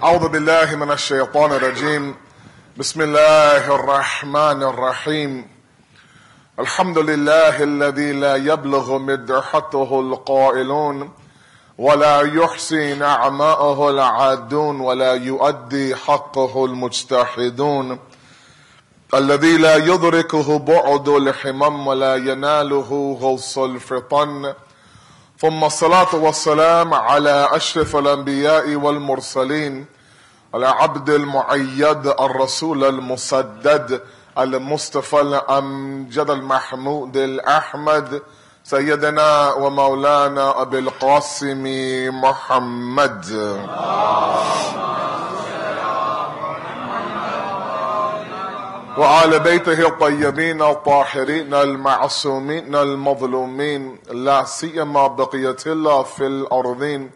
أعوذ بالله من الشيطان الرجيم بسم الله الرحمن الرحيم الحمد لله الذي لا يبلغ مدحته القائلون ولا يحصي نعماءه العادون ولا يؤدي حقه المجتهدون الذي لا يدركه بعد الحمم ولا يناله غوص الفطن ثم الصلاة والسلام على أشرف الأنبياء والمرسلين على عبد المعيد الرسول المسدد المصطفى الأمجد المحمود الأحمد سيدنا ومولانا أبي القاسم محمد وعلى بيته الطيبين الطاهرين المعصومين المظلومين لا سيما بقية الله في الأرضين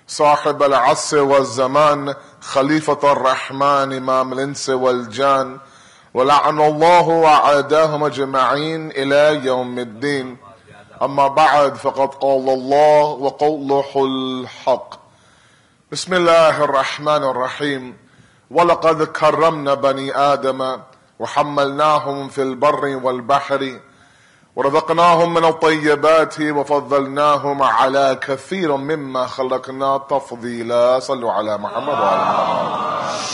صاحب العصر والزمان خليفة الرحمن إمام الإنس والجان ولعن الله وعاداهم أجمعين إلى يوم الدين أما بعد فقد قال الله وقوله الحق بسم الله الرحمن الرحيم ولقد كرمنا بني آدم وحملناهم في البر والبحر ورزقناهم من الطيبات وفضلناهم على كثير مما خلقنا تفضيلا صلوا على محمد وعلى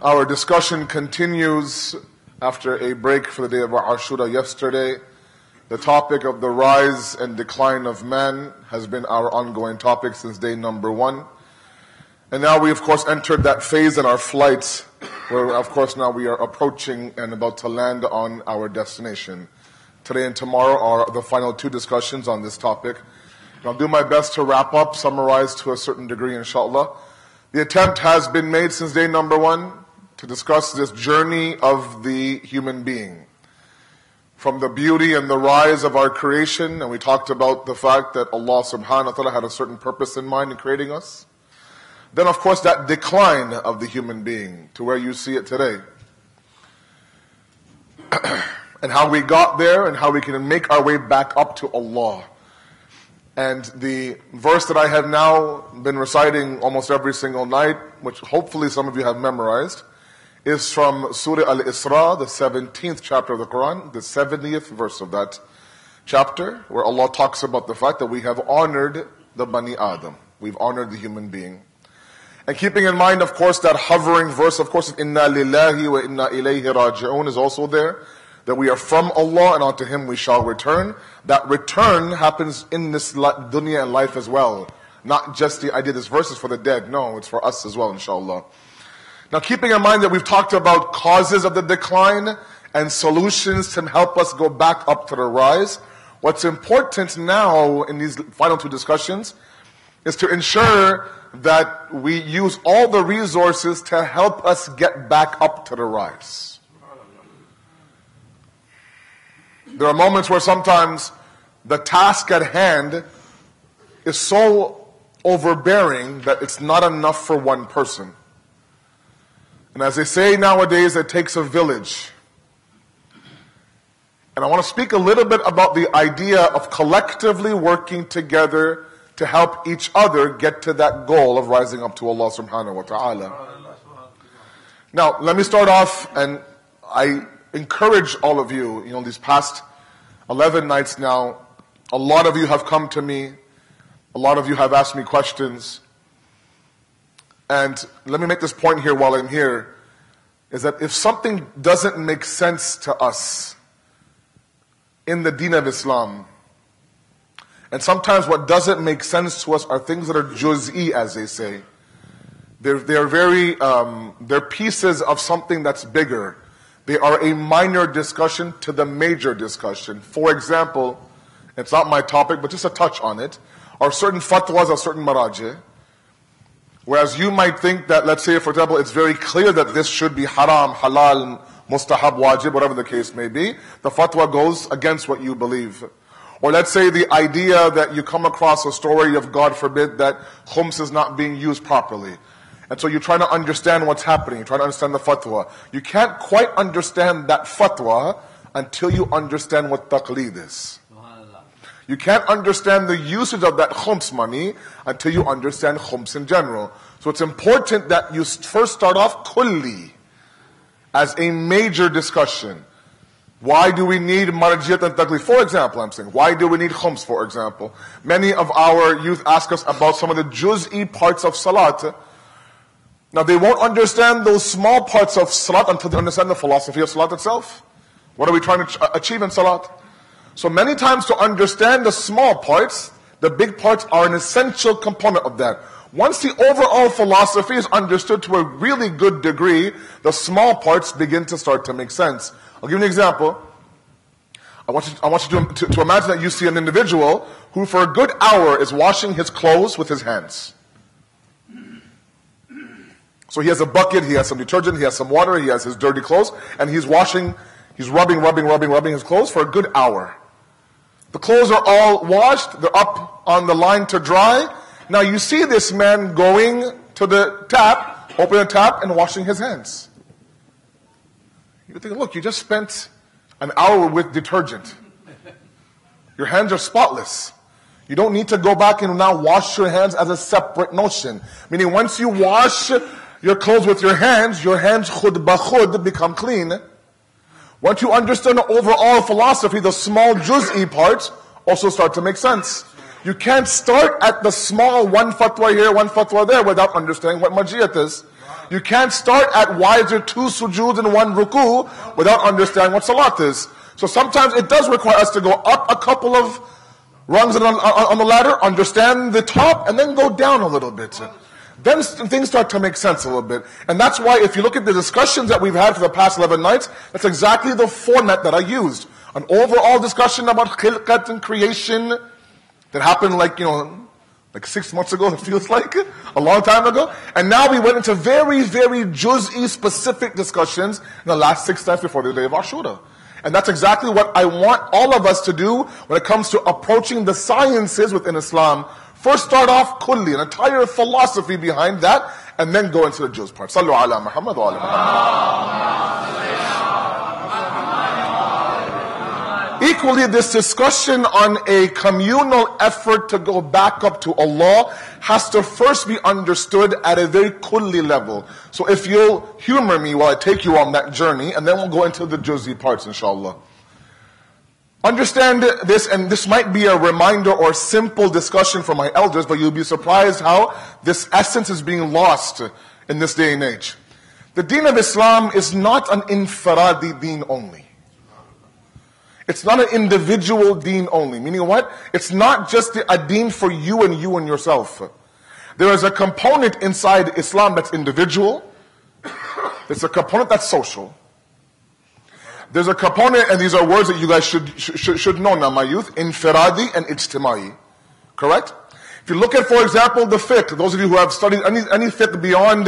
Our discussion continues after a break for the day of Ashura yesterday. The topic of the rise and decline of man has been our ongoing topic since day number 1. And now we, of course, entered that phase in our flight where, of course, now we are approaching and about to land on our destination. Today and tomorrow are the final 2 discussions on this topic. And I'll do my best to wrap up, summarize to a certain degree, inshallah. The attempt has been made since day number 1 to discuss this journey of the human being. From the beauty and the rise of our creation, and we talked about the fact that Allah subhanahu wa ta'ala had a certain purpose in mind in creating us. Then, of course, that decline of the human being to where you see it today. And how we got there and how we can make our way back up to Allah. And the verse that I have now been reciting almost every single night, which hopefully some of you have memorized, is from Surah Al Asiri, the 17th chapter of the Quran, the 70th verse of that chapter, where Allah talks about the fact that we have honored the Bani Adam. We've honored the human being. And keeping in mind, of course, that hovering verse, of course, Inna lillahi wa inna ilayhi raji'un is also there. That we are from Allah and unto Him we shall return. That return happens in this dunya and life as well. Not just the idea this verse is for the dead. No, it's for us as well, inshallah. Now keeping in mind that we've talked about causes of the decline and solutions to help us go back up to the rise. What's important now in these final 2 discussions is to ensure that we use all the resources to help us get back up to the rise. There are moments where sometimes the task at hand is so overbearing that it's not enough for one person. And as they say nowadays, it takes a village. And I want to speak a little bit about the idea of collectively working together to help each other get to that goal of rising up to Allah subhanahu wa ta'ala. Now, let me start off, and I encourage all of you, these past 11 nights now, a lot of you have come to me, a lot of you have asked me questions, and let me make this point here while I'm here, is that if something doesn't make sense to us in the Deen of Islam, and sometimes what doesn't make sense to us are things that are juz'i, as they say. They're pieces of something that's bigger. They are a minor discussion to the major discussion. For example, it's not my topic, but just a touch on it, are certain fatwas or certain maraji. Whereas you might think that, let's say, for example, it's very clear that this should be haram, halal, mustahab, wajib, whatever the case may be. The fatwa goes against what you believe. Or let's say the idea that you come across a story of, God forbid, that khums is not being used properly. And so you're trying to understand what's happening. You're trying to understand the fatwa. You can't quite understand that fatwa until you understand what taqleed is. You can't understand the usage of that khums money until you understand khums in general. So it's important that you first start off kulli, as a major discussion. Why do we need marjiyat and taklif? For example, I'm saying, why do we need khums, for example? Many of our youth ask us about some of the juz'i parts of salat. Now they won't understand those small parts of salat until they understand the philosophy of salat itself. What are we trying to achieve in salat? So many times to understand the small parts, the big parts are an essential component of that. Once the overall philosophy is understood to a really good degree, the small parts begin to start to make sense. I'll give you an example. I want you to imagine that you see an individual who for a good hour is washing his clothes with his hands. So he has a bucket, he has some detergent, he has some water, he has his dirty clothes, and he's rubbing his clothes for a good hour. The clothes are all washed, they're up on the line to dry. Now you see this man going to the tap, opening the tap and washing his hands. You think, look, you just spent an hour with detergent. Your hands are spotless. You don't need to go back and now wash your hands as a separate notion. Meaning once you wash your clothes with your hands khud ba khud become clean. Once you understand the overall philosophy, the small juz'i parts also start to make sense. You can't start at the small one fatwa here, one fatwa there without understanding what marjiyat is. You can't start at why is there 2 sujood and 1 ruku without understanding what salat is. So sometimes it does require us to go up a couple of rungs on the ladder, understand the top, and then go down a little bit. Then things start to make sense a little bit. And that's why if you look at the discussions that we've had for the past 11 nights, that's exactly the format that I used. An overall discussion about khilqat and creation, that happened like 6 months ago, it feels like, a long time ago. And now we went into very, very juz'i specific discussions in the last 6 nights before the day of Ashura. And that's exactly what I want all of us to do when it comes to approaching the sciences within Islam. First start off kulli, an entire philosophy behind that, and then go into the juz part. Sallu ala Muhammad wa ala Muhammad. Equally, this discussion on a communal effort to go back up to Allah has to first be understood at a very kulli level. So if you'll humor me while I take you on that journey, and then we'll go into the juz'i parts, inshallah. Understand this, and this might be a reminder or simple discussion from my elders, but you'll be surprised how this essence is being lost in this day and age. The deen of Islam is not an infiradi deen only. It's not an individual deen only. Meaning what? It's not just a deen for you and yourself. There is a component inside Islam that's individual. There's a component that's social. There's a component, and these are words that you guys should know now, my youth, infiradi and ijtimai. Correct? If you look at, for example, the fiqh, those of you who have studied any fiqh beyond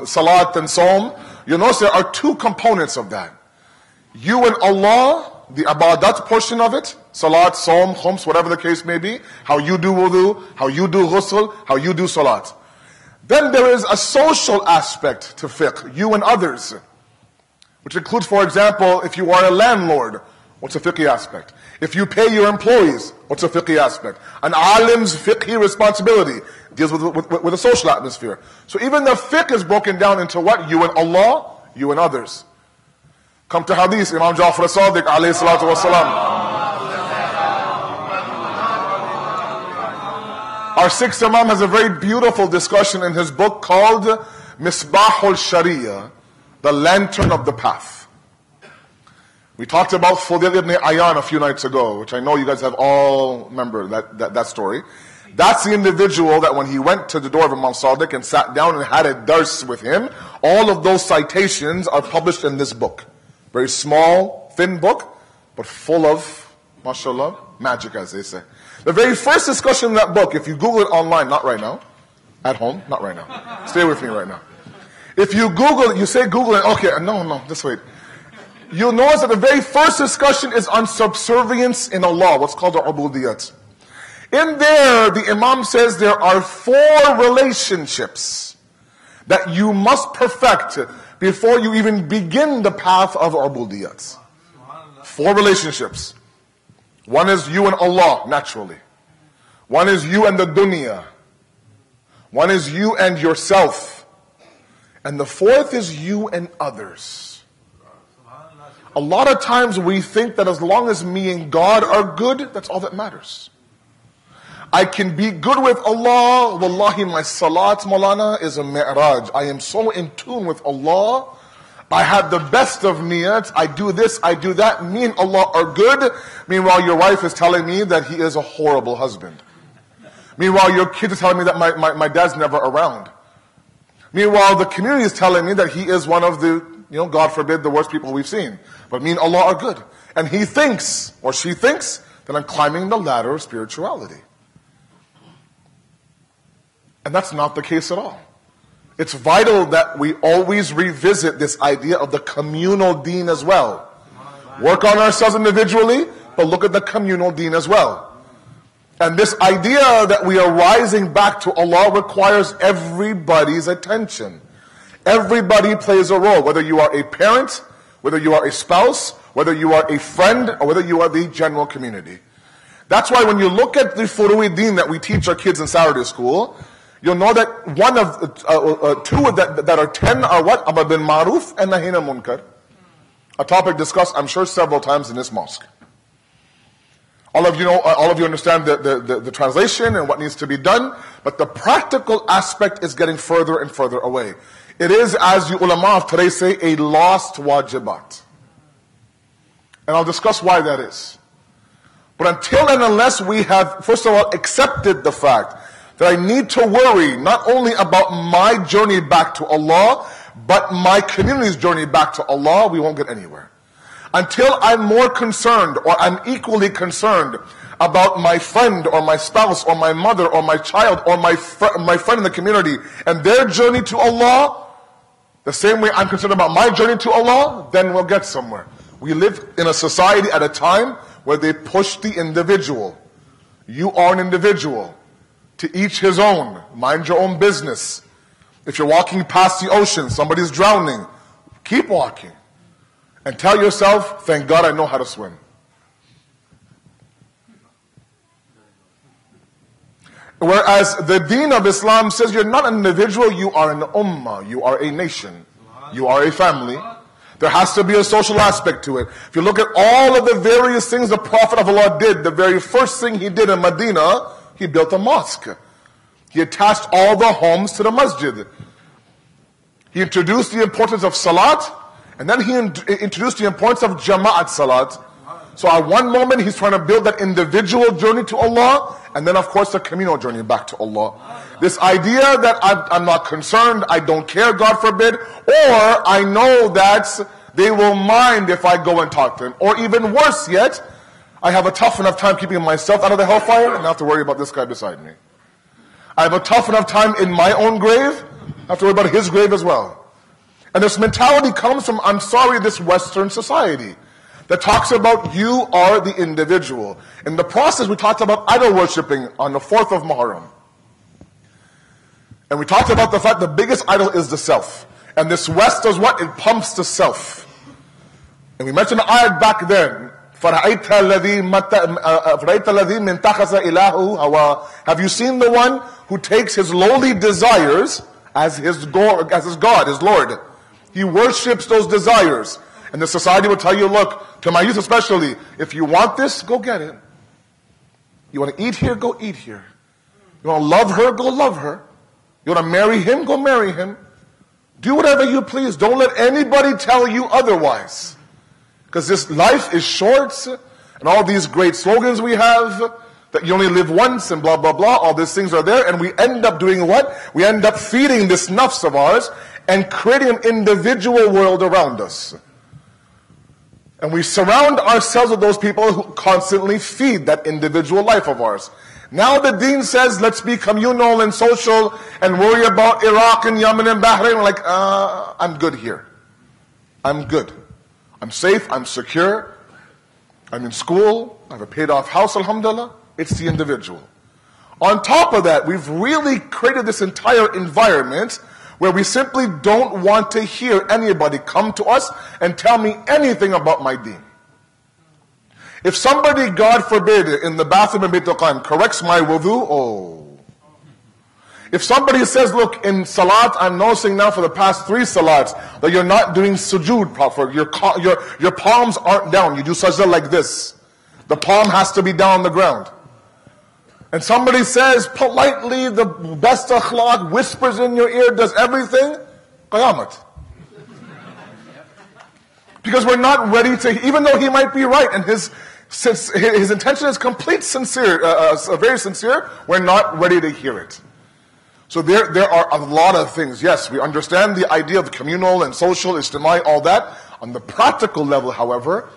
salat and saum, you'll notice there are 2 components of that. You and Allah, the ibadat portion of it, salat, saum, khums, whatever the case may be, how you do wudu, how you do ghusl, how you do salat. Then there is a social aspect to fiqh, you and others, which includes, for example, if you are a landlord, what's a fiqhi aspect? If you pay your employees, what's a fiqhi aspect? An alim's fiqhi responsibility deals with a social atmosphere. So even the fiqh is broken down into what? You and Allah, you and others. Come to hadith, Imam Jafri Sadiq alayhi salatu wasalam. Our 6th Imam has a very beautiful discussion in his book called Misbahul Sharia, the lantern of the path. We talked about Fudayl ibn Ayyan a few nights ago, which I know you guys have all remembered that story. That's the individual that when he went to the door of Imam Sadiq and sat down and had a dars with him, all of those citations are published in this book. Very small, thin book, but full of, mashallah, magic, as they say. The very first discussion in that book, if you Google it online, not right now, at home, not right now. Stay with me right now. If you Google it, you say Google it, okay, no, just wait. You'll notice that the very first discussion is on subservience in Allah, what's called the ubudiyat. In there, the Imam says there are 4 relationships that you must perfect before you even begin the path of ubudiyat. 4 relationships. One is you and Allah, naturally. One is you and the dunya. One is you and yourself. And the fourth is you and others. A lot of times we think that as long as me and God are good, that's all that matters. I can be good with Allah. Wallahi, my salat, Maulana, is a mi'raj. I am so in tune with Allah. I have the best of niyats. I do this, I do that. Me and Allah are good. Meanwhile, your wife is telling me that he is a horrible husband. Meanwhile, your kid is telling me that my dad's never around. Meanwhile, the community is telling me that he is one of the, God forbid, the worst people we've seen. But me and Allah are good. And he thinks, or she thinks, that I'm climbing the ladder of spirituality. And that's not the case at all. It's vital that we always revisit this idea of the communal deen as well. Work on ourselves individually, but look at the communal deen as well. And this idea that we are rising back to Allah requires everybody's attention. Everybody plays a role, whether you are a parent, whether you are a spouse, whether you are a friend, or whether you are the general community. That's why when you look at the Furu'i Deen that we teach our kids in Saturday school, you'll know that one of two that are 10 are what? Amr bil Ma'ruf and Nahy anil Munkar. A topic discussed, I'm sure, several times in this mosque. All of you understand the translation and what needs to be done, but the practical aspect is getting further and further away. It is, as the ulama of today say, a lost wajibat. And I'll discuss why that is. But until and unless we have, first of all, accepted the fact that I need to worry not only about my journey back to Allah, but my community's journey back to Allah, we won't get anywhere. Until I'm more concerned, or I'm equally concerned about my friend, or my spouse, or my mother, or my child, or my friend in the community, and their journey to Allah, the same way I'm concerned about my journey to Allah, then we'll get somewhere. We live in a society at a time where they push the individual. You are an individual. To each his own. Mind your own business. If you're walking past the ocean, somebody's drowning, keep walking. And tell yourself, thank God I know how to swim. Whereas the deen of Islam says you're not an individual, you are an ummah, you are a nation, you are a family. There has to be a social aspect to it. If you look at all of the various things the Prophet of Allah did, the very first thing he did in Medina, he built a mosque. He attached all the homes to the masjid. He introduced the importance of salat, and then he introduced the importance of jama'at salat. So at one moment he's trying to build that individual journey to Allah, and then of course the communal journey back to Allah. This idea that I'm not concerned, I don't care, God forbid, or I know that they will mind if I go and talk to them. Or even worse yet, I have a tough enough time keeping myself out of the hellfire and not have to worry about this guy beside me. I have a tough enough time in my own grave, I have to worry about his grave as well. And this mentality comes from, I'm sorry, this Western society that talks about you are the individual. In the process, we talked about idol worshipping on the 4th of Muharram. And we talked about the fact the biggest idol is the self. And this West does what? It pumps the self. And we mentioned the ayat back then. Have you seen the one who takes his lowly desires as his God, his Lord? He worships those desires. And the society will tell you, look, to my youth especially, if you want this, go get it. You want to eat here, go eat here. You want to love her, go love her. You want to marry him, go marry him. Do whatever you please. Don't let anybody tell you otherwise. Because this life is short, and all these great slogans we have, that you only live once, and blah, blah, blah, all these things are there, and we end up doing what? We end up feeding this nafs of ours, and creating an individual world around us. And we surround ourselves with those people who constantly feed that individual life of ours. Now the deen says, let's be communal and social, and worry about Iraq and Yemen and Bahrain. We're like, I'm good here. I'm good. I'm safe, I'm secure, I'm in school, I have a paid off house, alhamdulillah. It's the individual. On top of that, we've really created this entire environment where we simply don't want to hear anybody come to us and tell me anything about my deen. If somebody, God forbid, in the bathroom in Bayt al-Qayem corrects my wudu, oh. If somebody says, look, in salat, I'm noticing now for the past 3 salats that you're not doing sujood proper. Your palms aren't down. You do sajda like this. The palm has to be down on the ground. And somebody says politely, the best akhlaq, whispers in your ear, does everything, qayamat. Because we're not ready to, even though he might be right, and his intention is very sincere, we're not ready to hear it. So there are a lot of things. Yes, we understand the idea of communal and social, ijtimai, all that. On the practical level, however,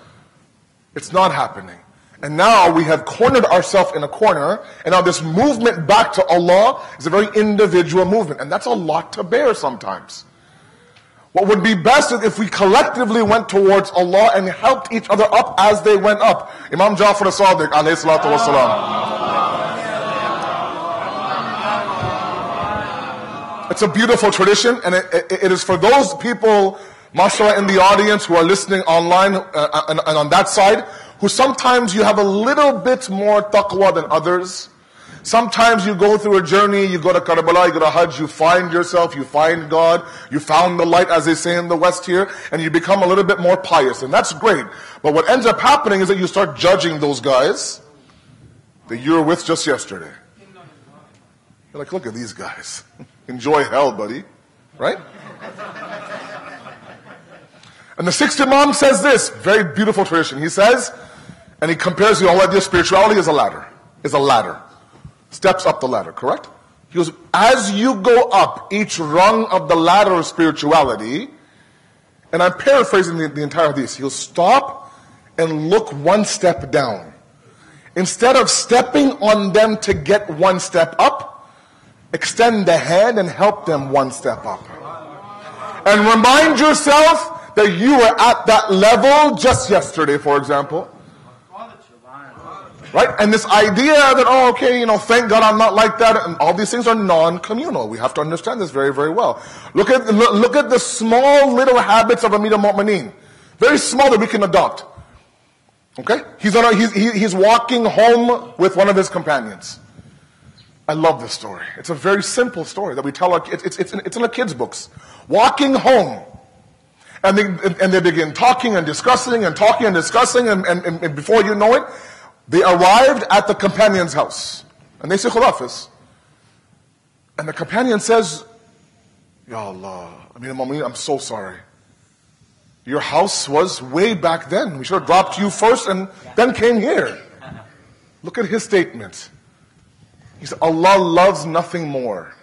it's not happening. And now we have cornered ourselves in a corner, and now this movement back to Allah is a very individual movement, and that's a lot to bear sometimes. What would be best is if we collectively went towards Allah and helped each other up as they went up. Imam Jafri Sadiq, alayhi salatu wasalam. It's a beautiful tradition, and it is for those people, mashallah, in the audience who are listening online and on that side, who sometimes you have a little bit more taqwa than others. Sometimes you go through a journey, you go to Karbala, you go to Hajj, you find yourself, you find God, you found the light, as they say in the West here, and you become a little bit more pious, and that's great. But what ends up happening is that you start judging those guys that you were with just yesterday. You're like, look at these guys. Enjoy hell, buddy. Right? And the 6th Imam says this, very beautiful tradition. He says, and he compares the whole idea of spirituality as a ladder. Is a ladder. Steps up the ladder, correct? He goes, as you go up each rung of the ladder of spirituality, and I'm paraphrasing the entire hadith, he'll stop and look one step down. Instead of stepping on them to get one step up, extend the hand and help them one step up. And remind yourself that you were at that level just yesterday, for example. Right? And this idea that, oh, okay, thank God I'm not like that, and all these things are non-communal. We have to understand this very, very well. Look at the small little habits of Amir al-Mu'mineen. Very small that we can adopt. Okay? He's walking home with one of his companions. I love this story. It's a very simple story that we tell our kids. It's in the kids' books. Walking home. And they begin talking and discussing and talking and discussing, and before you know it, they arrived at the companion's house. And they say, Khudafis. And the companion says, Ya Allah, I'm so sorry. Your house was way back then. We should have dropped you first and then came here. Look at his statement. He said, Allah loves nothing more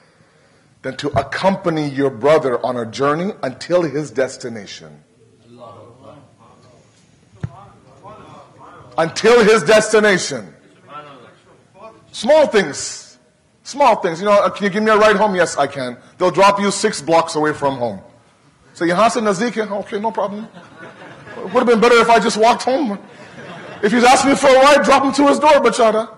than to accompany your brother on a journey until his destination. Until his destination. Small things. Small things. Can you give me a ride home? Yes, I can. They'll drop you 6 blocks away from home. So yahan se nazdeek hai? Okay, no problem. It would have been better if I just walked home. If he's asking me for a ride, drop him to his door, bachara.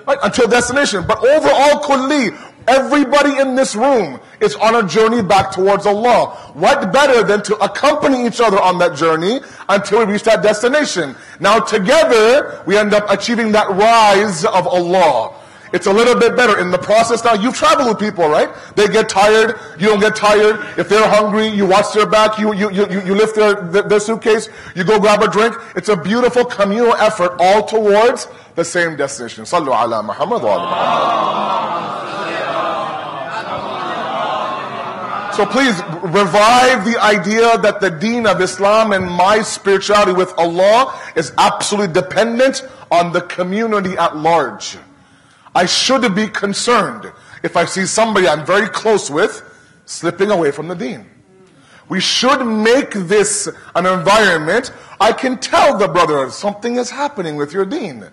Right? Until destination. But overall, kulli, everybody in this room is on a journey back towards Allah. What better than to accompany each other on that journey until we reach that destination? Now together, we end up achieving that rise of Allah. It's a little bit better. In the process now, you travel with people, right? They get tired, you don't get tired. If they're hungry, you watch their back, you lift their suitcase, you go grab a drink. It's a beautiful communal effort all towards the same destination. Sallu ala Muhammad wa ala Muhammad. So please, revive the idea that the deen of Islam and my spirituality with Allah is absolutely dependent on the community at large. I should be concerned if I see somebody I'm very close with slipping away from the deen. We should make this an environment. I can tell the brother something is happening with your deen.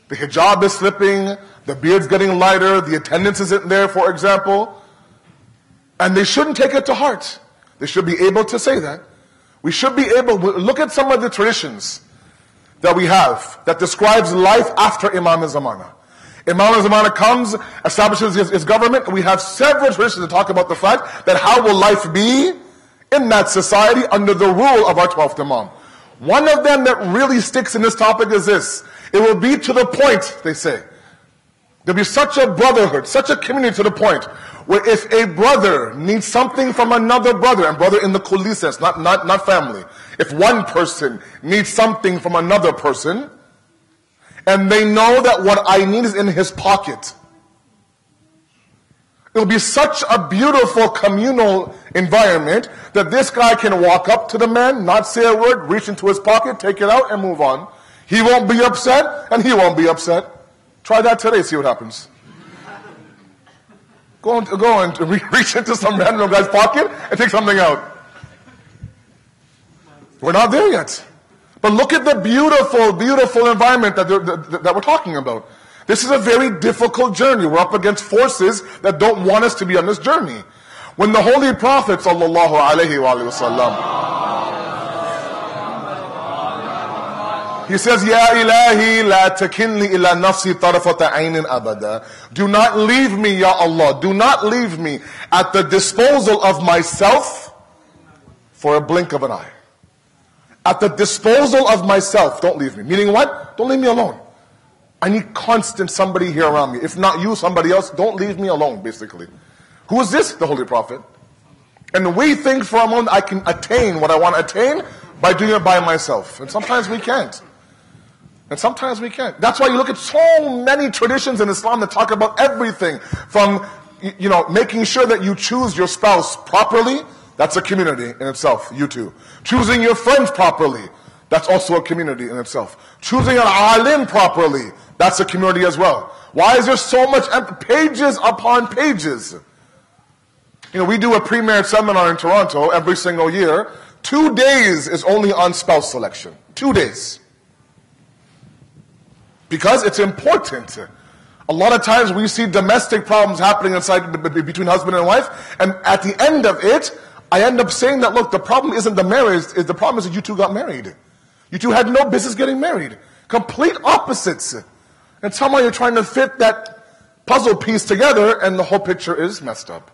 The hijab is slipping, the beard's getting lighter, the attendance isn't there, for example. And they shouldn't take it to heart. They should be able to say that. We should be able to look at some of the traditions that we have that describes life after Imam Zamana. Imam Zamana comes, establishes his government. We have several traditions that talk about the fact that how will life be in that society under the rule of our 12th Imam. One of them that really sticks in this topic is this. It will be to the point, they say. There'll be such a brotherhood, such a community to the point where if a brother needs something from another brother, and brother in the kulli sense, not family. If one person needs something from another person, and they know that what I need is in his pocket, it'll be such a beautiful communal environment that this guy can walk up to the man, not say a word, reach into his pocket, take it out, and move on. He won't be upset, and he won't be upset. Try that today, see what happens. Go and reach into some random guy's pocket and take something out. We're not there yet. But look at the beautiful, beautiful environment that we're talking about. This is a very difficult journey. We're up against forces that don't want us to be on this journey. When the Holy Prophet ﷺ, he says, Ya ilahi la takinni ila nafsi tarafata aynin abada. Do not leave me, Ya Allah. Do not leave me at the disposal of myself for a blink of an eye. At the disposal of myself, don't leave me. Meaning what? Don't leave me alone. I need constant somebody here around me. If not you, somebody else. Don't leave me alone, basically. Who is this? The Holy Prophet. And we think for a moment I can attain what I want to attain by doing it by myself. And sometimes we can't. And sometimes we can't. That's why you look at so many traditions in Islam that talk about everything from, making sure that you choose your spouse properly. That's a community in itself, you too. Choosing your friends properly. That's also a community in itself. Choosing an alim properly. That's a community as well. Why is there so much pages upon pages? We do a pre-marriage seminar in Toronto every single year. 2 days is only on spouse selection. 2 days. Because it's important. A lot of times we see domestic problems happening between husband and wife, and at the end of it, I end up saying that, look, the problem isn't the marriage, the problem is that you two got married. You two had no business getting married. Complete opposites. And somehow you're trying to fit that puzzle piece together, and the whole picture is messed up.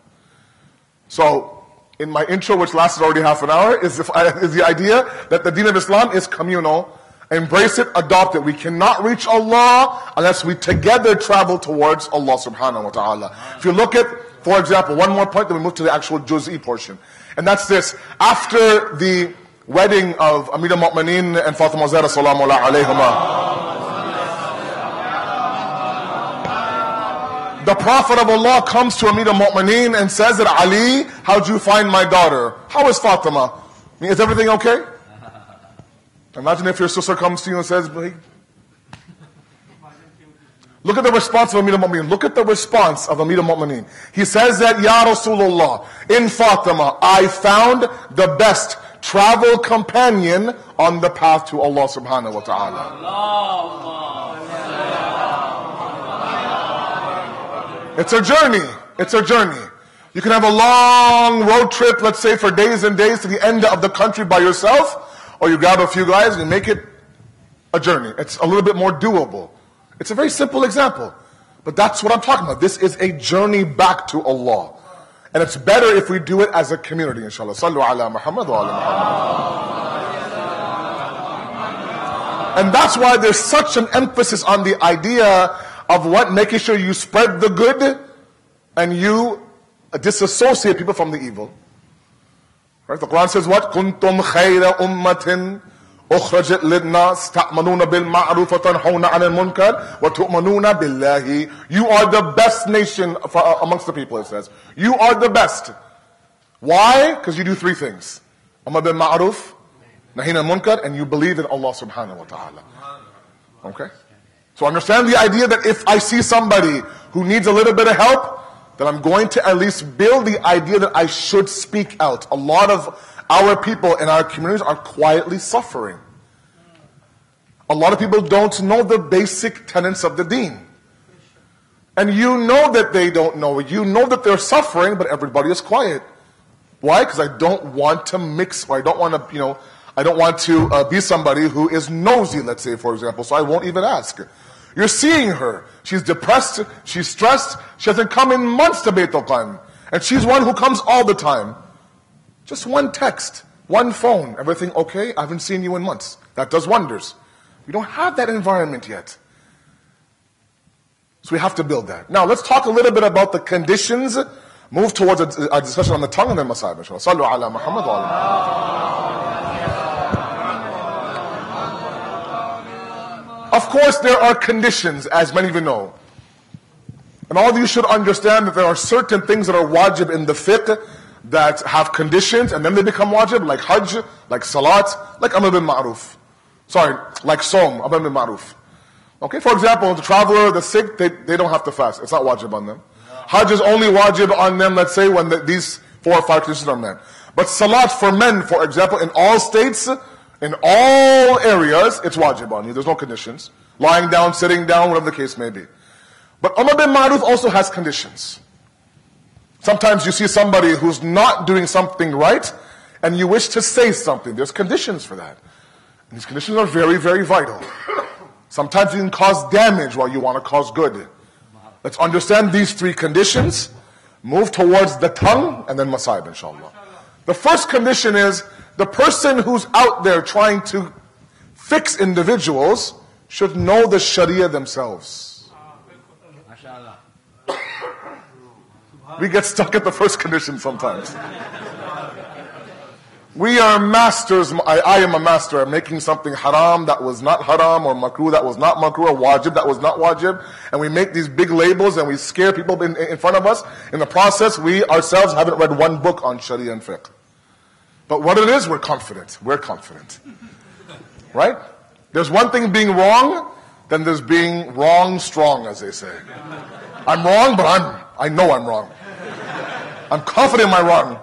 So, in my intro, which lasted already half an hour, is the idea that the Deen of Islam is communal. Embrace it, adopt it. We cannot reach Allah unless we together travel towards Allah subhanahu wa ta'ala. If you look at, for example, one more point, then we move to the actual juz'i portion. And that's this. After the wedding of Amir al-Mu'mineen and Fatima Zahra salamu alayhima, the Prophet of Allah comes to Amir al-Mu'mineen and says that, Ali, how'd you find my daughter? How is Fatima? Is everything okay? Imagine if your sister comes to you and says, look at the response of Amir al-Mu'mineen. Look at the response of Amir al-Mu'mineen. He says that, Ya Rasulullah, in Fatima, I found the best travel companion on the path to Allah subhanahu wa ta'ala. It's a journey. It's a journey. You can have a long road trip, let's say for days and days to the end of the country by yourself, or you grab a few guys and you make it a journey. It's a little bit more doable. It's a very simple example. But that's what I'm talking about. This is a journey back to Allah. And it's better if we do it as a community, inshallah. Sallu ala Muhammad wa ala Muhammad. And that's why there's such an emphasis on the idea of what? Making sure you spread the good and you disassociate people from the evil. Right? The Quran says what? كُنْتُمْ خَيْرَ أُمَّةٍ أُخْرَجَتْ لِلنَّاسِ تَأْمَنُونَ بِالْمَعْرُوفِ وَتَنْحَوْنَ عَنِ الْمُنْكَرِ وَتُؤْمَنُونَ بِاللَّهِ. You are the best nation amongst the people, it says. You are the best. Why? Because you do three things. أَمَّا بِالْمَعْرُوفِ نَهِينَ الْمُنْكَرِ, and you believe in Allah subhanahu wa ta'ala. Okay? So understand the idea that if I see somebody who needs a little bit of help, then I'm going to at least build the idea that I should speak out. A lot of our people in our communities are quietly suffering. A lot of people don't know the basic tenets of the deen. And you know that they don't know it. You know that they're suffering, but everybody is quiet. Why? Because I don't want to mix, or I don't want to, I don't want to be somebody who is nosy, let's say, for example, so I won't even ask. You're seeing her. She's depressed. She's stressed. She hasn't come in months to Bayt al-Qaim. And she's one who comes all the time. Just one text. One phone, everything okay? I haven't seen you in months. That does wonders. We don't have that environment yet. So we have to build that. Now let's talk a little bit about the conditions. Move towards a discussion on the tongue and then masayib, inshallah. Sallu ala Muhammad wa ala. Of course, there are conditions, as many of you know. And all of you should understand that there are certain things that are wajib in the fiqh that have conditions and then they become wajib, like hajj, like salat, like amr bil ma'ruf. Sorry, like som, amr bil ma'ruf. Okay, for example, the traveler, the sick, they don't have to fast. It's not wajib on them. Hajj is only wajib on them, let's say, when these 4 or 5 conditions are met. But salat for men, for example, in all states, in all areas, it's wajib on you. There's no conditions. Lying down, sitting down, whatever the case may be. But amr bil ma'ruf also has conditions. Sometimes you see somebody who's not doing something right, and you wish to say something. There's conditions for that. And these conditions are very, very vital. Sometimes you can cause damage while you want to cause good. Let's understand these 3 conditions, move towards the tongue, and then masayib, inshallah. The first condition is, the person who's out there trying to fix individuals should know the Sharia themselves. We get stuck at the first condition sometimes. We are masters, I am a master at making something haram that was not haram, or makruh that was not makruh, or wajib that was not wajib. And we make these big labels and we scare people in front of us. In the process, we ourselves haven't read one book on Sharia and fiqh. But what it is, we're confident. We're confident. Right? There's one thing being wrong, then there's being wrong strong, as they say. I'm wrong, but I know I'm wrong. I'm confident I'm wrong.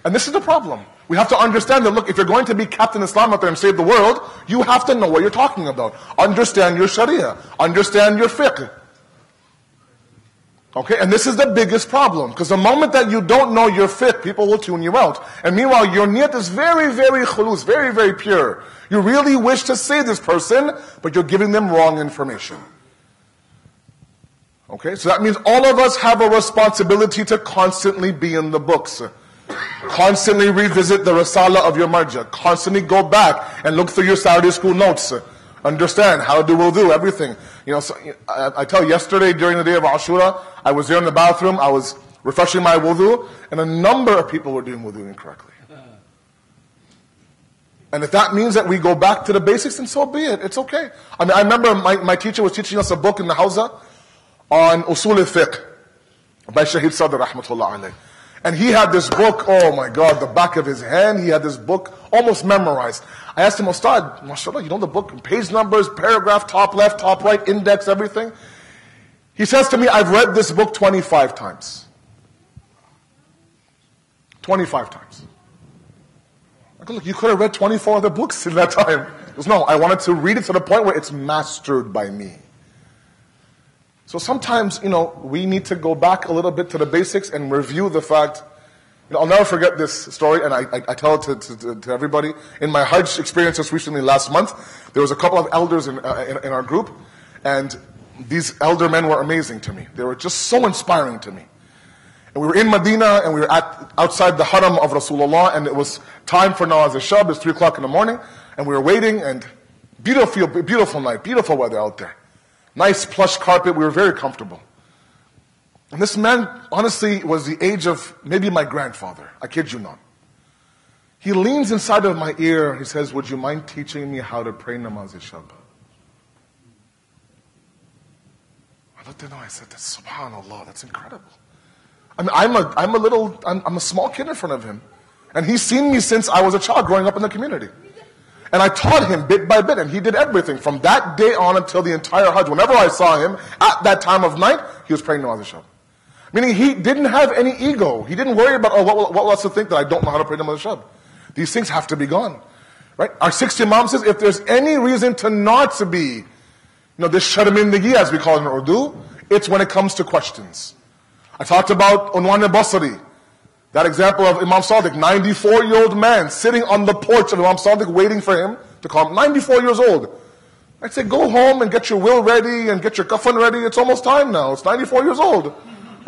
And this is the problem. We have to understand that, look, if you're going to be Captain Islam out there and save the world, you have to know what you're talking about. Understand your Sharia. Understand your fiqh. Okay, and this is the biggest problem. Because the moment that you don't know your fiqh, people will tune you out. And meanwhile, your niyat is very, very khulus, very, very pure. You really wish to save this person, but you're giving them wrong information. Okay, so that means all of us have a responsibility to constantly be in the books. Constantly revisit the Risala of your marja. Constantly go back and look through your Saturday school notes. Understand how to wudu, everything. You know, so, I tell you, yesterday during the day of Ashura, I was there in the bathroom, I was refreshing my wudu, and a number of people were doing wudu incorrectly. And if that means that we go back to the basics, then so be it. It's okay. I mean, I remember my teacher was teaching us a book in the Hawza on Usul al-Fiqh by Shaheed Sadr, rahmatullah alayh. And he had this book, oh my God, the back of his hand, he had this book almost memorized. I asked him, Ustad, mashallah, you know the book, page numbers, paragraph, top left, top right, index, everything? He says to me, I've read this book 25 times. 25 times. I go, look, you could have read 24 other books in that time. He goes, no, I wanted to read it to the point where it's mastered by me. So sometimes, you know, we need to go back a little bit to the basics and review the fact. You know, I'll never forget this story, and I tell it to everybody. In my Hajj experience just recently, last month, there was a couple of elders in our group, and these elder men were amazing to me. They were just so inspiring to me. And we were in Medina, and we were outside the haram of Rasulullah, and it was time for Nawaz al-Shab. It's 3 o'clock in the morning, and we were waiting, and beautiful night, beautiful weather out there. Nice plush carpet, we were very comfortable. And this man, honestly, was the age of maybe my grandfather. I kid you not. He leans inside of my ear, he says, would you mind teaching me how to pray namaz al-Shab? I looked at him, I said, subhanallah, that's incredible. I mean, I'm a small kid in front of him. And he's seen me since I was a child growing up in the community. And I taught him bit by bit, and he did everything. From that day on until the entire Hajj, whenever I saw him, at that time of night, he was praying Nawaz al-Shab. Meaning he didn't have any ego. He didn't worry about, what else to think that I don't know how to pray Nawaz al-Shab. These things have to be gone. Right? Our 6th Imam says, if there's any reason to not be, this sharmindagi, as we call it in Urdu, it's when it comes to questions. I talked about Unwan al-Basri. That example of Imam Sadiq, 94-year-old man sitting on the porch of Imam Sadiq waiting for him to come. 94 years old. I'd say, go home and get your will ready and get your kafan ready. It's almost time now. It's 94 years old.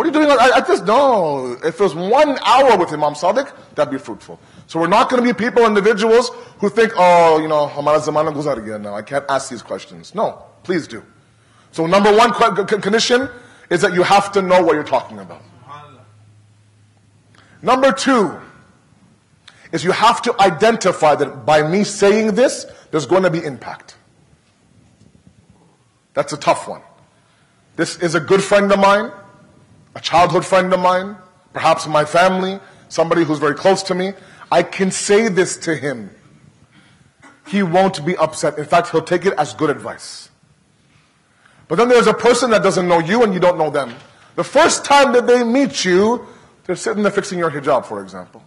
What are you doing? I just, no. If it was 1 hour with Imam Sadiq, that'd be fruitful. So we're not going to be people, individuals, who think, oh, hamara zamana guzar gaya now. I can't ask these questions. No, please do. So number one condition is that you have to know what you're talking about. Number two is you have to identify that by me saying this, there's going to be impact. That's a tough one. This is a good friend of mine, a childhood friend of mine, perhaps my family, somebody who's very close to me. I can say this to him. He won't be upset. In fact, he'll take it as good advice. But then there's a person that doesn't know you and you don't know them. The first time that they meet you, they're sitting there fixing your hijab, for example.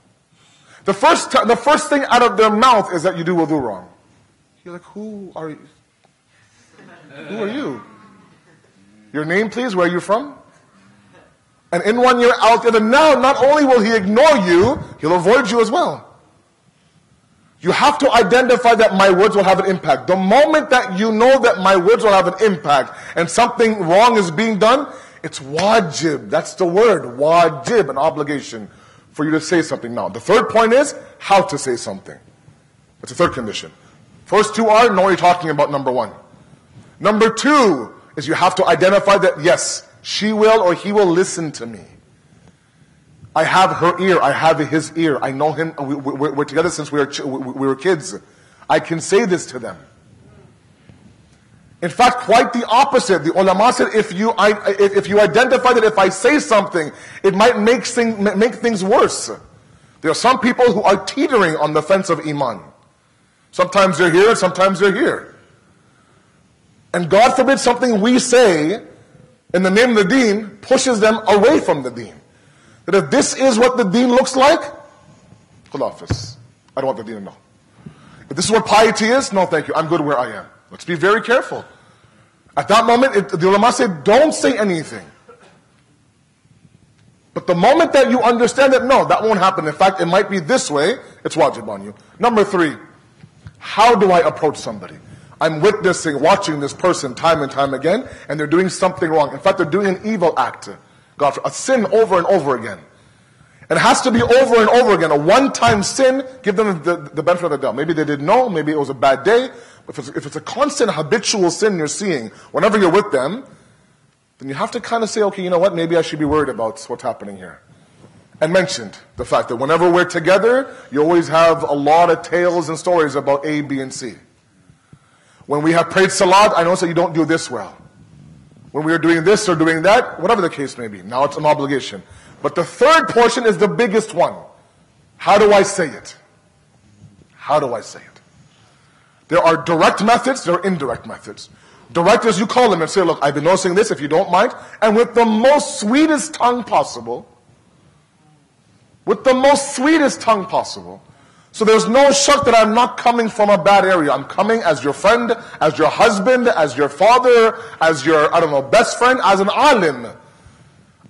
The first thing out of their mouth is that you do wudu wrong. You're like, who are you? Who are you? Your name, please? Where are you from? And in one year, out the other. Now, not only will he ignore you, he'll avoid you as well. You have to identify that my words will have an impact. The moment that you know that my words will have an impact and something wrong is being done, it's wajib. That's the word, wajib, an obligation for you to say something. Now, the third point is how to say something. That's the third condition. First two are know what you're talking about, number one. Number two is you have to identify that, yes, she will or he will listen to me. I have her ear, I have his ear. I know him, we're together since we were kids. I can say this to them. In fact, quite the opposite. The ulama said if you identify that if I say something, it might make things worse. There are some people who are teetering on the fence of iman. Sometimes they're here, sometimes they're here. And God forbid something we say in the name of the deen pushes them away from the deen. That if this is what the deen looks like, khulafis. I don't want the deen to know. If this is what piety is, no thank you, I'm good where I am. Let's be very careful. At that moment, the ulama said, don't say anything. But the moment that you understand that, no, that won't happen. In fact, it might be this way, it's wajib on you. Number three, how do I approach somebody? I'm witnessing, watching this person time and time again, and they're doing something wrong. In fact, they're doing an evil act. God, a sin over and over again. And it has to be over and over again. A one-time sin, give them the benefit of the doubt. Maybe they didn't know, maybe it was a bad day. But if it's a constant habitual sin you're seeing, whenever you're with them, then you have to kind of say, okay, you know what, maybe I should be worried about what's happening here. And mentioned the fact that whenever we're together, you always have a lot of tales and stories about A, B, and C. When we have prayed salat, I notice that you don't do this well. When we are doing this or doing that, whatever the case may be. Now it's an obligation. But the third portion is the biggest one. How do I say it? How do I say it? There are direct methods, there are indirect methods. Direct is you call them and say, look, I've been noticing this, if you don't mind. And with the most sweetest tongue possible. With the most sweetest tongue possible. So there's no shak that I'm not coming from a bad area. I'm coming as your friend, as your husband, as your father, as your, best friend, as an alim.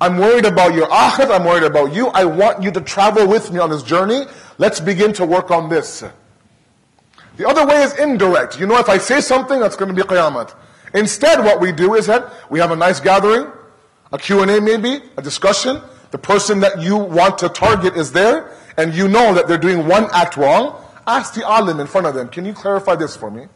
I'm worried about your akhirat, I'm worried about you. I want you to travel with me on this journey. Let's begin to work on this. The other way is indirect. You know, if I say something, that's going to be qiyamat. Instead, what we do is that we have a nice gathering, a Q&A maybe, a discussion. The person that you want to target is there, and you know that they're doing one act wrong. Ask the alim in front of them, can you clarify this for me?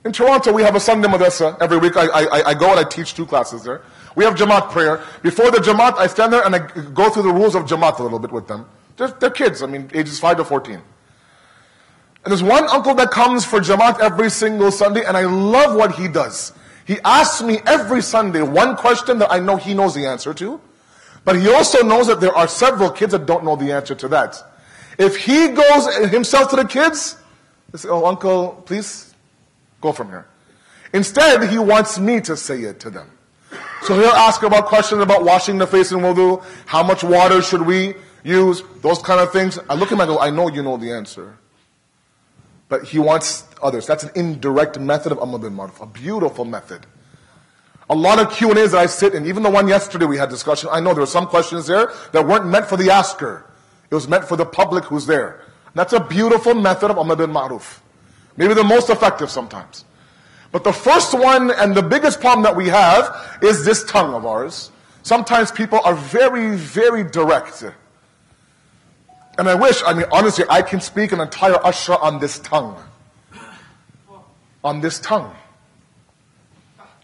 In Toronto, we have a Sunday madrasa. Every week I go and I teach 2 classes there. We have Jamaat prayer. Before the Jamaat, I stand there and I go through the rules of Jamaat a little bit with them. They're kids, ages 5 to 14. And there's one uncle that comes for Jamaat every single Sunday, and I love what he does. He asks me every Sunday one question that I know he knows the answer to, but he also knows that there are several kids that don't know the answer to that. If he goes himself to the kids, they say, oh, uncle, please, go from here. Instead, he wants me to say it to them. So he'll ask about questions about washing the face in wudu, how much water should we use, those kind of things. I look at him and I go, I know you know the answer. But he wants others. That's an indirect method of Amr bin Ma'ruf, a beautiful method. A lot of Q&As that I sit in, even the one yesterday we had discussion, I know there were some questions there that weren't meant for the asker. It was meant for the public who's there. That's a beautiful method of Amr bin Ma'ruf. Maybe the most effective sometimes. But the first one and the biggest problem that we have is this tongue of ours. Sometimes people are very, very direct. And I wish, honestly, I can speak an entire ashra on this tongue. On this tongue.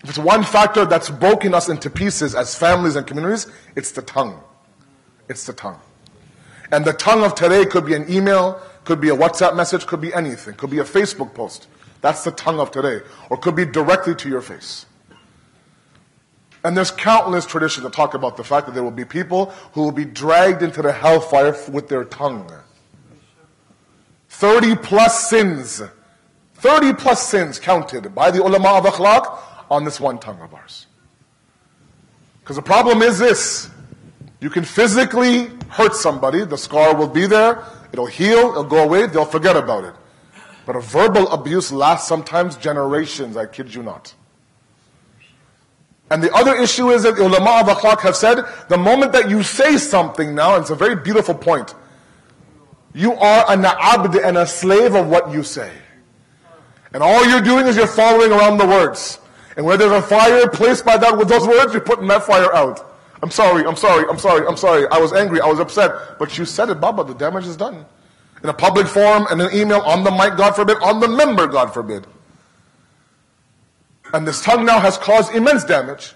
If it's one factor that's broken us into pieces as families and communities, it's the tongue. It's the tongue. And the tongue of today could be an email, could be a WhatsApp message, could be anything, could be a Facebook post. That's the tongue of today. Or could be directly to your face. And there's countless traditions that talk about the fact that there will be people who will be dragged into the hellfire with their tongue. 30 plus sins. 30 plus sins counted by the ulama of akhlaq on this one tongue of ours. Because the problem is this. You can physically hurt somebody, the scar will be there, it'll heal, it'll go away, they'll forget about it. But a verbal abuse lasts sometimes generations, I kid you not. And the other issue is that the ulama of akhlaq have said, the moment that you say something now, and it's a very beautiful point, you are an abd and a slave of what you say. And all you're doing is you're following around the words. And where there's a fire placed by that with those words, you're putting that fire out. I'm sorry, I was angry, I was upset. But you said it, Baba, the damage is done. In a public forum, in an email, on the mic, God forbid, on the member, God forbid. And this tongue now has caused immense damage.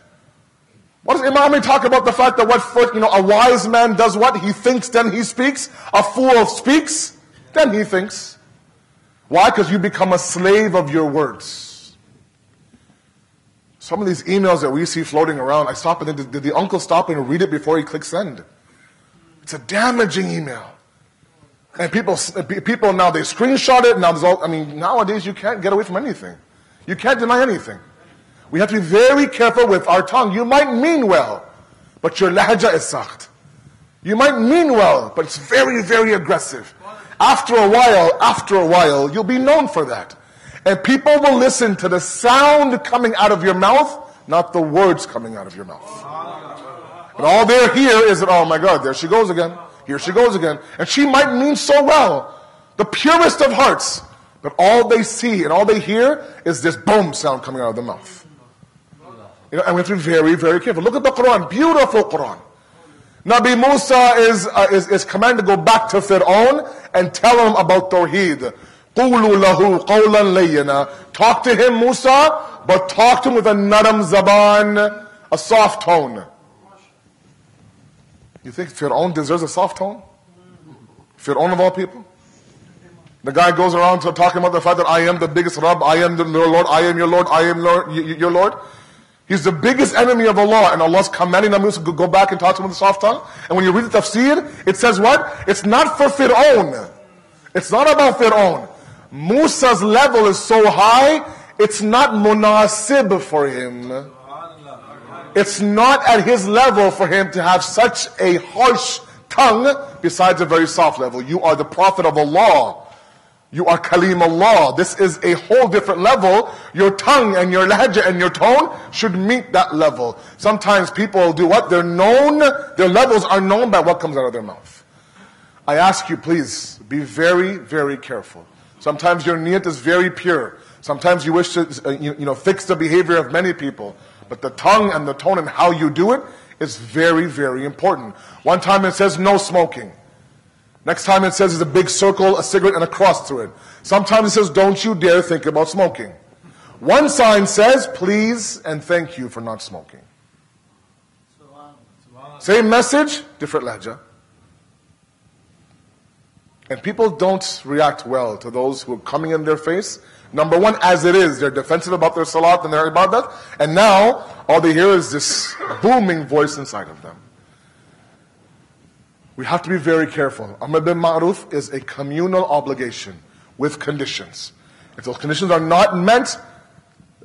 What does Imam talk about the fact that a wise man does what? He thinks, then he speaks. A fool speaks, then he thinks. Why? Because you become a slave of your words. Some of these emails that we see floating around, I stop and think, did the uncle stop and read it before he clicked send? It's a damaging email. And people now, they screenshot it. Now nowadays you can't get away from anything. You can't deny anything. We have to be very careful with our tongue. You might mean well, but your lahja is sakht. You might mean well, but it's very, very aggressive. After a while, you'll be known for that. And people will listen to the sound coming out of your mouth, not the words coming out of your mouth. And all they hear is that, oh my God, there she goes again. Here she goes again. And she might mean so well. The purest of hearts. But all they see and all they hear is this boom sound coming out of the mouth. And we have to be very, very careful. Look at the Quran. Beautiful Quran. Nabi Musa is commanded to go back to Fir'aun and tell him about Tawheed. قُولُوا لَهُ قَوْلًا لَيِّنًا. Talk to him, Musa, but talk to him with a naram zaban, a soft tone. You think Fir'aun deserves a soft tone? Fir'aun of all people? The guy goes around talking about the fact that I am the biggest Rabb, I am your Lord, I am your Lord, I am your Lord. He's the biggest enemy of Allah, and Allah's commanding Nabi Musa to go back and talk to him with a soft tongue. And when you read the tafsir, it says what? It's not for Fir'aun. It's not about Fir'aun. Musa's level is so high, it's not munasib for him. It's not at his level for him to have such a harsh tongue besides a very soft level. You are the Prophet of Allah. You are Kalim Allah. This is a whole different level. Your tongue and your lahja and your tone should meet that level. Sometimes people do what? They're known, their levels are known by what comes out of their mouth. I ask you, please, be very, very careful. Sometimes your niyat is very pure. Sometimes you wish to fix the behavior of many people. But the tongue and the tone and how you do it is very, very important. One time it says no smoking. Next time it says there's a big circle, a cigarette, and a cross through it. Sometimes it says don't you dare think about smoking. One sign says please and thank you for not smoking. Same message, different lahja. And people don't react well to those who are coming in their face. Number one, as it is, they're defensive about their salat and their ibadat. And now, all they hear is this booming voice inside of them. We have to be very careful. Amr bil Ma'ruf is a communal obligation with conditions. If those conditions are not met,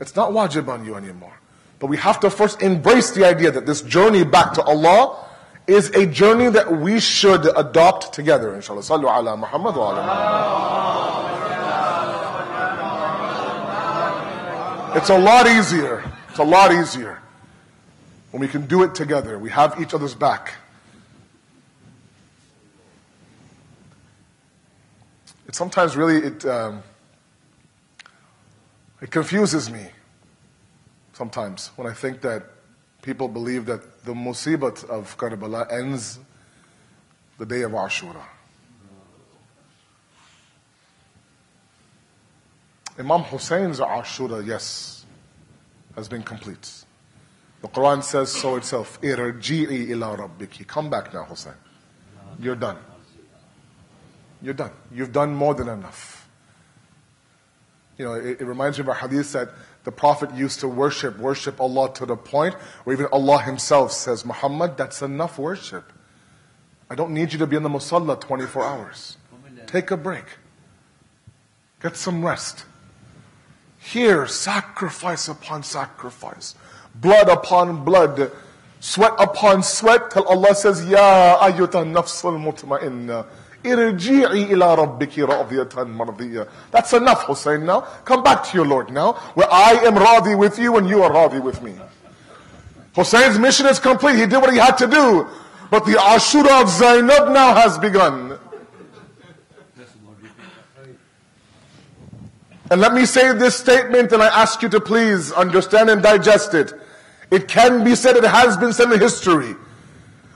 it's not wajib on you anymore. But we have to first embrace the idea that this journey back to Allah is a journey that we should adopt together. Inshallah. Sallu ala Muhammad wa ala Muhammad. It's a lot easier. It's a lot easier when we can do it together. We have each other's back. It sometimes really, it confuses me sometimes when I think that people believe that the musibat of Karbala ends the day of Ashura. Imam Hussein's Ashura, yes, has been complete. The Quran says so itself. Irji'i ila rabbiki. Come back now, Hussein. You're done. You're done. You've done more than enough. You know, it reminds me of a hadith that the Prophet used to worship Allah to the point where even Allah Himself says, Muhammad, that's enough worship. I don't need you to be in the musalla 24 hours. Take a break. Get some rest. Here, sacrifice upon sacrifice, blood upon blood, sweat upon sweat, till Allah says, Ya ayyuta nafsul mutma'inna, irji'i ila rabbiki radiyatan mardiyya. That's enough, Hussein, now. Come back to your Lord now, where I am radi with you and you are radi with me. Hussein's mission is complete. He did what he had to do. But the Ashura of Zainab now has begun. And let me say this statement, and I ask you to please understand and digest it. It can be said, it has been said in history.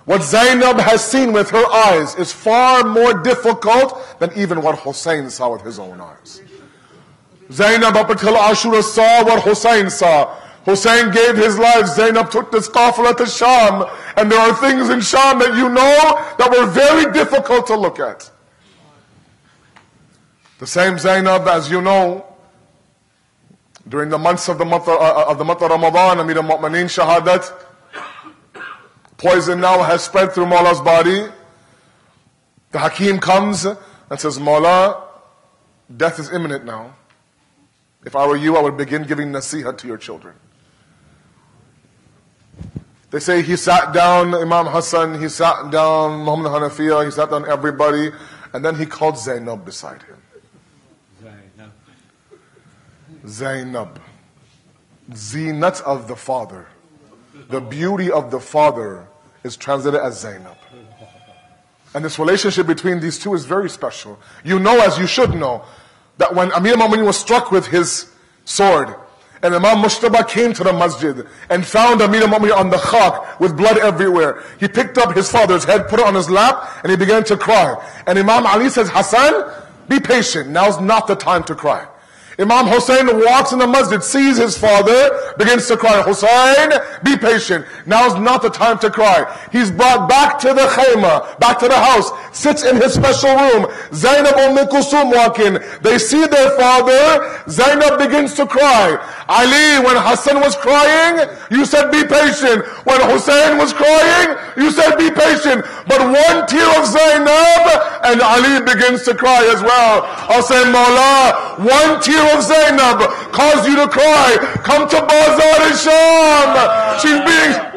What Zainab has seen with her eyes is far more difficult than even what Hussein saw with his own eyes. Zainab up until Ashura saw what Hussein saw. Hussein gave his life. Zainab took this qafla to Sham. And there are things in Sham that you know that were very difficult to look at. The same Zainab, as you know, during the months of the month of Ramadan, Amir al-Mu'mineen Shahadat, poison now has spread through Mawla's body. The Hakim comes and says, Mawla, death is imminent now. If I were you, I would begin giving nasiha to your children. They say he sat down, Imam Hassan, he sat down, Muhammad Hanafiya, he sat down everybody, and then he called Zainab beside him. Zainab. Zinat of the father. The beauty of the father is translated as Zainab. And this relationship between these two is very special. You know, as you should know, that when Amir al-Mu'mineen was struck with his sword, and Imam Mushtaba came to the masjid and found Amir al-Mu'mineen on the khak with blood everywhere, he picked up his father's head, put it on his lap, and he began to cry. And Imam Ali says, Hassan, be patient. Now's not the time to cry. Imam Hussein walks in the masjid, sees his father, begins to cry. Hussein, be patient. Now's not the time to cry. He's brought back to the khayma, back to the house, sits in his special room. Zainab Kulthum walk in. They see their father. Zainab begins to cry. Ali, when Hassan was crying, you said be patient. When Hussein was crying, you said be patient. But one tear of Zainab, and Ali begins to cry as well. I'll say, Mawla, one tear of Zainab caused you to cry. Come to Bazar in Sham. She's being...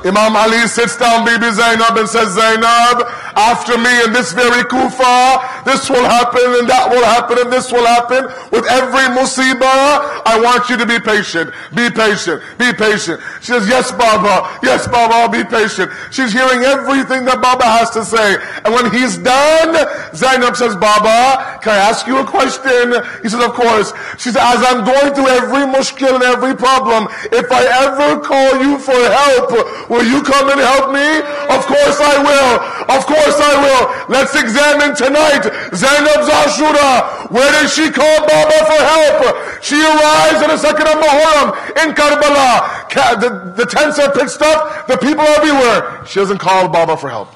Imam Ali sits down, Bibi Zainab, and says, Zainab, after me in this very Kufa, this will happen, and that will happen, and this will happen. With every musibah, I want you to be patient. Be patient. Be patient. She says, yes, Baba. Yes, Baba, I'll be patient. She's hearing everything that Baba has to say. And when he's done, Zainab says, Baba, can I ask you a question? He says, of course. She says, as I'm going through every mushkil and every problem, if I ever call you for help, will you come and help me? Of course I will. Of course I will. Let's examine tonight Zainab's Ashura. Where did she call Baba for help? She arrives on the 2nd of Muharram in Karbala. The tents are pitched up. The people are everywhere. She doesn't call Baba for help.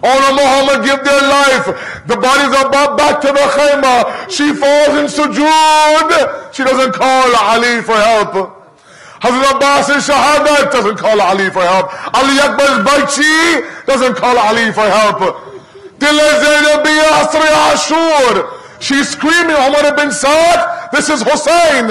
All of Muhammad give their life. The bodies are brought back to the khayma. She falls in sujood. She doesn't call Ali for help. Hazrat Abbas in Shahadat doesn't call Ali for help. Ali Akbar's Baichi doesn't call Ali for help. Dil Zainab bi Asri Ashur. She's screaming, Umar ibn Saad, this is Hussein.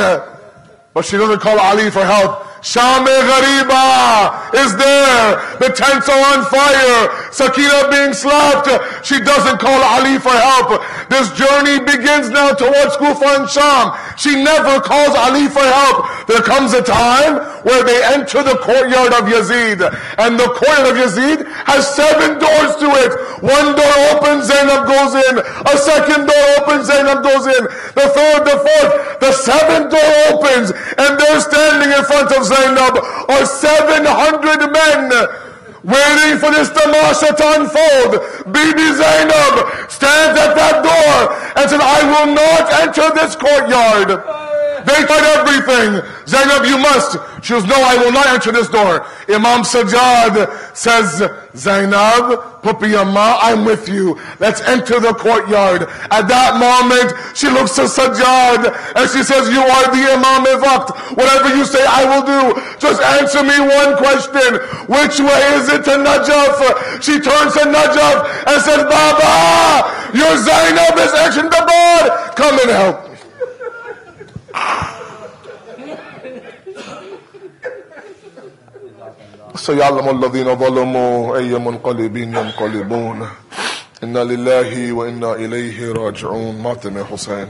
But she doesn't call Ali for help. Sham-e-Ghariba is there. The tents are on fire. Sakina being slapped. She doesn't call Ali for help. This journey begins now towards Kufa and Sham. She never calls Ali for help. There comes a time where they enter the courtyard of Yazid. And the courtyard of Yazid has 7 doors to it. One door opens, Zainab goes in. A second door opens, Zainab goes in. The third, the fourth. The 7th door opens. And they're standing in front of Zainab are 700 men waiting for this tamasha to unfold. Bibi Zainab stands at that door and says, I will not enter this courtyard. They tried everything. Zainab, you must. She goes, no, I will not enter this door. Imam Sajjad says, Zainab, Pupi Amma, I'm with you. Let's enter the courtyard. At that moment, she looks to Sajjad and she says, you are the Imam Waqt. Whatever you say, I will do. Just answer me one question. Which way is it to Najaf? She turns to Najaf and says, Baba, your Zainab is entering the bar. Come and help. سيعلم الذين ظلموا أي منقلب ينقلبون إنا لله وإنا إليه راجعون. ماتم يا حسين.